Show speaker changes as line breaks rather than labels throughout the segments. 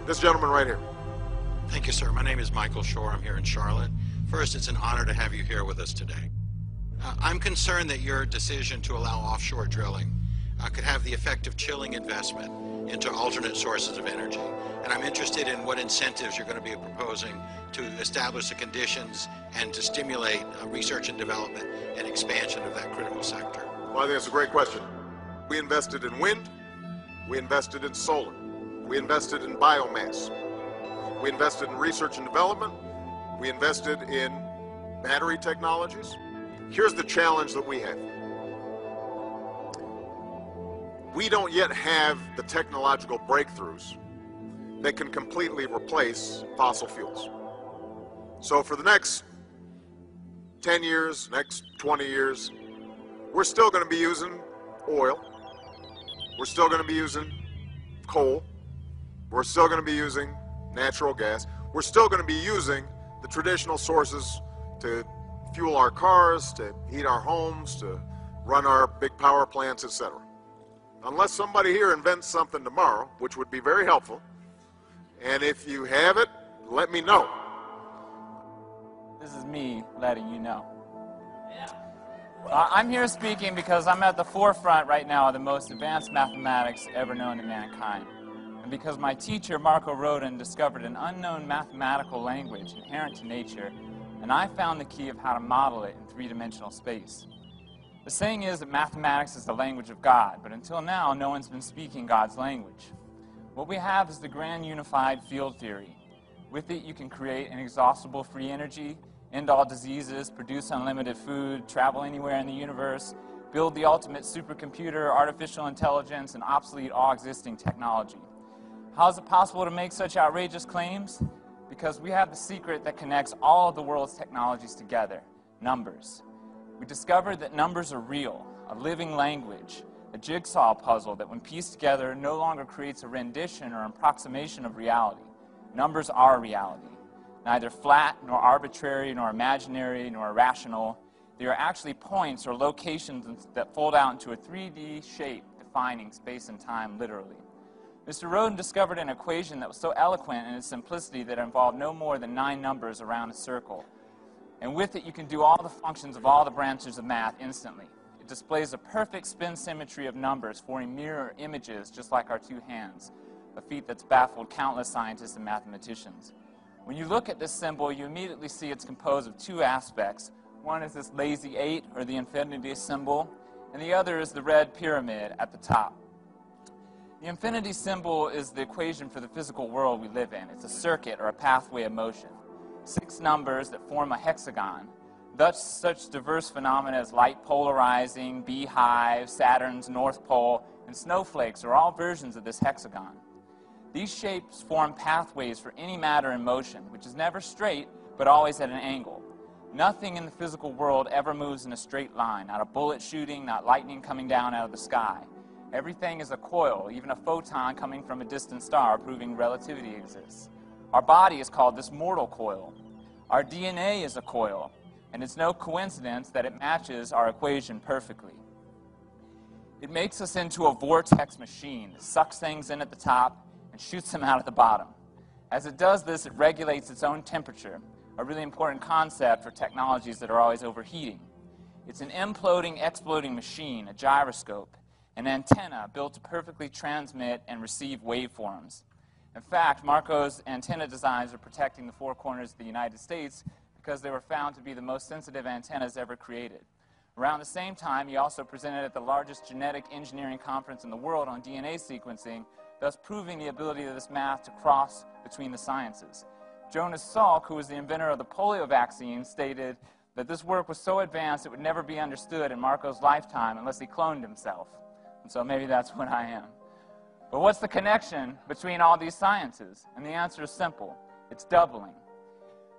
This gentleman right here.
Thank you, sir. My name is Michael Shore. I'm here in Charlotte. First, it's an honor to have you here with us today. I'm concerned that your decision to allow offshore drilling could have the effect of chilling investment into alternate sources of energy. And I'm interested in what incentives you're going to be proposing to establish the conditions and to stimulate research and development and expansion of that critical sector.
Well, I think it's a great question. We invested in wind. We invested in solar. We invested in biomass. We invested in research and development. We invested in battery technologies. Here's the challenge that we have. We don't yet have the technological breakthroughs that can completely replace fossil fuels. So for the next 10 years, next 20 years, we're still going to be using oil. We're still going to be using coal. We're still going to be using natural gas. We're still going to be using the traditional sources to fuel our cars, to heat our homes, to run our big power plants, etc. Unless somebody here invents something tomorrow, which would be very helpful, and if you have it, let me know.
This is me letting you know. I'm here speaking because I'm at the forefront right now of the most advanced mathematics ever known to mankind. And because my teacher, Marco Rodin, discovered an unknown mathematical language inherent to nature, and I found the key of how to model it in three-dimensional space. The saying is that mathematics is the language of God, but until now, no one's been speaking God's language. What we have is the grand unified field theory. With it, you can create inexhaustible free energy, end all diseases, produce unlimited food, travel anywhere in the universe, build the ultimate supercomputer, artificial intelligence, and obsolete all existing technology. How is it possible to make such outrageous claims? Because we have the secret that connects all of the world's technologies together, numbers. We discovered that numbers are real, a living language, a jigsaw puzzle that when pieced together no longer creates a rendition or approximation of reality. Numbers are reality. Neither flat, nor arbitrary, nor imaginary, nor irrational. They are actually points or locations that fold out into a 3D shape defining space and time literally. Mr. Rodin discovered an equation that was so eloquent in its simplicity that it involved no more than 9 numbers around a circle. And with it, you can do all the functions of all the branches of math instantly. It displays a perfect spin symmetry of numbers forming mirror images just like our two hands, a feat that's baffled countless scientists and mathematicians. When you look at this symbol, you immediately see it's composed of 2 aspects. One is this lazy 8, or the infinity symbol, and the other is the red pyramid at the top. The infinity symbol is the equation for the physical world we live in. It's a circuit or a pathway of motion. 6 numbers that form a hexagon. Thus, such diverse phenomena as light polarizing, beehives, Saturn's North Pole, and snowflakes are all versions of this hexagon. These shapes form pathways for any matter in motion, which is never straight, but always at an angle. Nothing in the physical world ever moves in a straight line, not a bullet shooting, not lightning coming down out of the sky. Everything is a coil, even a photon coming from a distant star, proving relativity exists. Our body is called this mortal coil. Our DNA is a coil, and it's no coincidence that it matches our equation perfectly. It makes us into a vortex machine that sucks things in at the top and shoots them out at the bottom. As it does this, it regulates its own temperature, a really important concept for technologies that are always overheating. It's an imploding, exploding machine, a gyroscope, an antenna built to perfectly transmit and receive waveforms. In fact, Marco's antenna designs are protecting the 4 corners of the United States because they were found to be the most sensitive antennas ever created. Around the same time, he also presented at the largest genetic engineering conference in the world on DNA sequencing, thus proving the ability of this math to cross between the sciences. Jonas Salk, who was the inventor of the polio vaccine, stated that this work was so advanced it would never be understood in Marco's lifetime unless he cloned himself. And so maybe that's what I am. But what's the connection between all these sciences? And the answer is simple. It's doubling.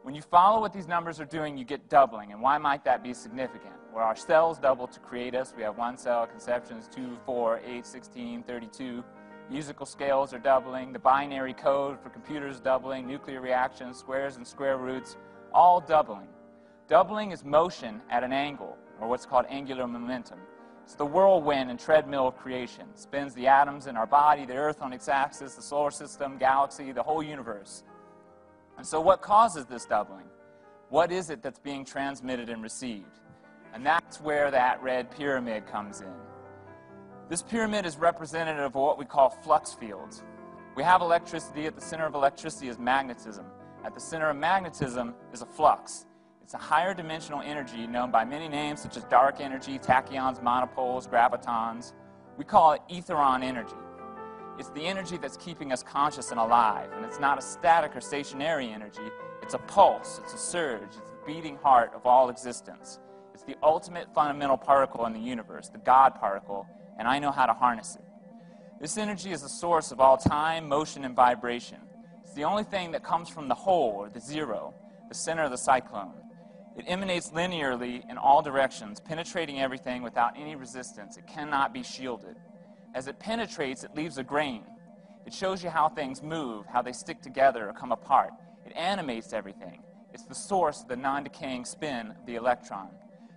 When you follow what these numbers are doing, you get doubling. And why might that be significant? Where our cells double to create us, we have 1 cell, conceptions, 2, 4, 8, 16, 32. Musical scales are doubling, the binary code for computers doubling, nuclear reactions, squares and square roots, all doubling. Doubling is motion at an angle, or what's called angular momentum. It's the whirlwind and treadmill of creation. It spins the atoms in our body, the Earth on its axis, the solar system, galaxy, the whole universe. And so what causes this doubling? What is it that's being transmitted and received? And that's where that red pyramid comes in. This pyramid is representative of what we call flux fields. We have electricity. At the center of electricity is magnetism. At the center of magnetism is a flux. It's a higher dimensional energy known by many names such as dark energy, tachyons, monopoles, gravitons. We call it etheron energy. It's the energy that's keeping us conscious and alive, and it's not a static or stationary energy. It's a pulse, it's a surge, it's the beating heart of all existence. It's the ultimate fundamental particle in the universe, the God particle, and I know how to harness it. This energy is the source of all time, motion, and vibration. It's the only thing that comes from the whole, or the zero, the center of the cyclone. It emanates linearly in all directions, penetrating everything without any resistance. It cannot be shielded. As it penetrates, it leaves a grain. It shows you how things move, how they stick together or come apart. It animates everything. It's the source of the non-decaying spin of the electron.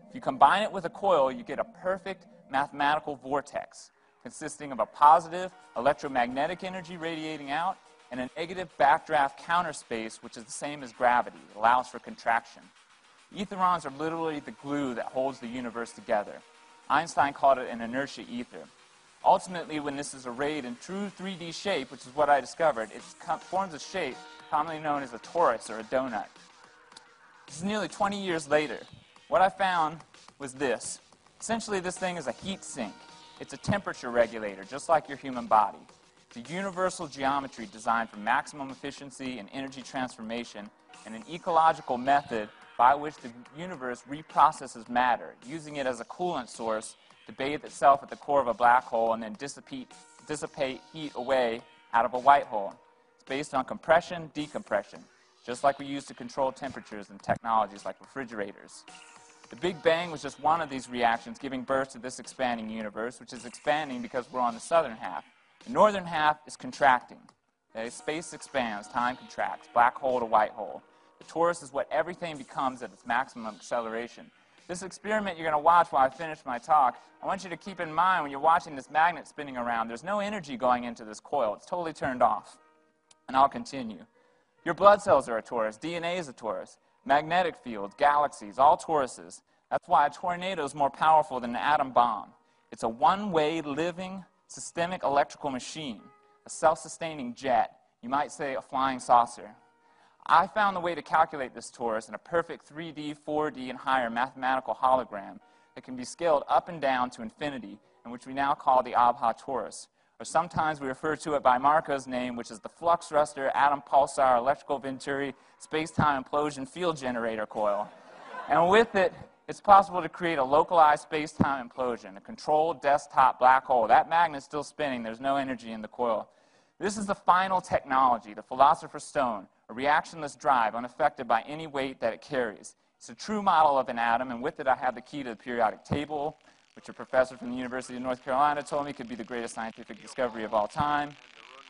If you combine it with a coil, you get a perfect mathematical vortex consisting of a positive electromagnetic energy radiating out and a negative backdraft counter space, which is the same as gravity. It allows for contraction. Etherons are literally the glue that holds the universe together. Einstein called it an inertia ether. Ultimately, when this is arrayed in true 3D shape, which is what I discovered, it forms a shape commonly known as a torus or a donut. This is nearly 20 years later. What I found was this. Essentially, this thing is a heat sink. It's a temperature regulator, just like your human body. It's a universal geometry designed for maximum efficiency and energy transformation, and an ecological method by which the universe reprocesses matter, using it as a coolant source to bathe itself at the core of a black hole and then dissipate heat away out of a white hole. It's based on compression, decompression, just like we use to control temperatures in technologies like refrigerators. The Big Bang was just one of these reactions giving birth to this expanding universe, which is expanding because we're on the southern half. The northern half is contracting. Okay? Space expands, time contracts, black hole to white hole. The torus is what everything becomes at its maximum acceleration. This experiment you're going to watch while I finish my talk, I want you to keep in mind when you're watching this magnet spinning around, there's no energy going into this coil. It's totally turned off. And I'll continue. Your blood cells are a torus. DNA is a torus. Magnetic fields, galaxies, all toruses. That's why a tornado is more powerful than an atom bomb. It's a one-way, living, systemic electrical machine, a self-sustaining jet. You might say a flying saucer. I found the way to calculate this torus in a perfect 3D, 4D, and higher mathematical hologram that can be scaled up and down to infinity, and which we now call the Abha torus. Or sometimes we refer to it by Marco's name, which is the flux thruster, atom pulsar, electrical venturi, space-time implosion field generator coil. And with it, it's possible to create a localized space-time implosion, a controlled desktop black hole. That magnet's still spinning. There's no energy in the coil. This is the final technology, the philosopher's stone, a reactionless drive unaffected by any weight that it carries. It's a true model of an atom, and with it I have the key to the periodic table, which a professor from the University of North Carolina told me could be the greatest scientific discovery of all time.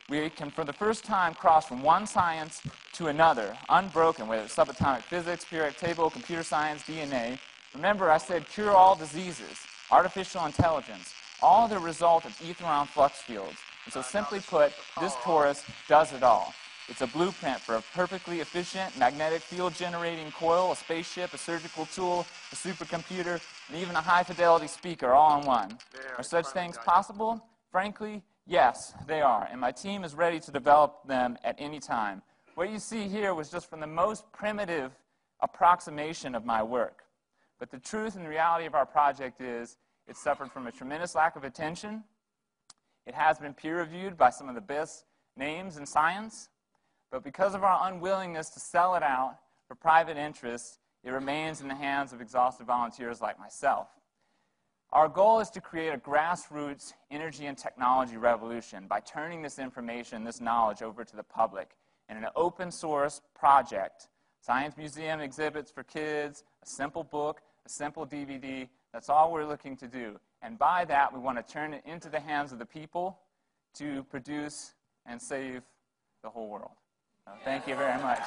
We can, for the first time, cross from one science to another, unbroken, whether it's subatomic physics, periodic table, computer science, DNA. Remember, I said cure all diseases, artificial intelligence, all the result of etheron flux fields. And so simply put, this torus does it all. It's a blueprint for a perfectly efficient magnetic field generating coil, a spaceship, a surgical tool, a supercomputer, and even a high-fidelity speaker all in one. Are such things possible? Frankly, yes, they are. And my team is ready to develop them at any time. What you see here was just from the most primitive approximation of my work. But the truth and reality of our project is it suffered from a tremendous lack of attention. It has been peer-reviewed by some of the best names in science. But because of our unwillingness to sell it out for private interests, it remains in the hands of exhausted volunteers like myself. Our goal is to create a grassroots energy and technology revolution by turning this information, this knowledge over to the public in an open source project. Science museum exhibits for kids, a simple book, a simple DVD. That's all we're looking to do. And by that, we want to turn it into the hands of the people, to produce and save the whole world. Thank you very much.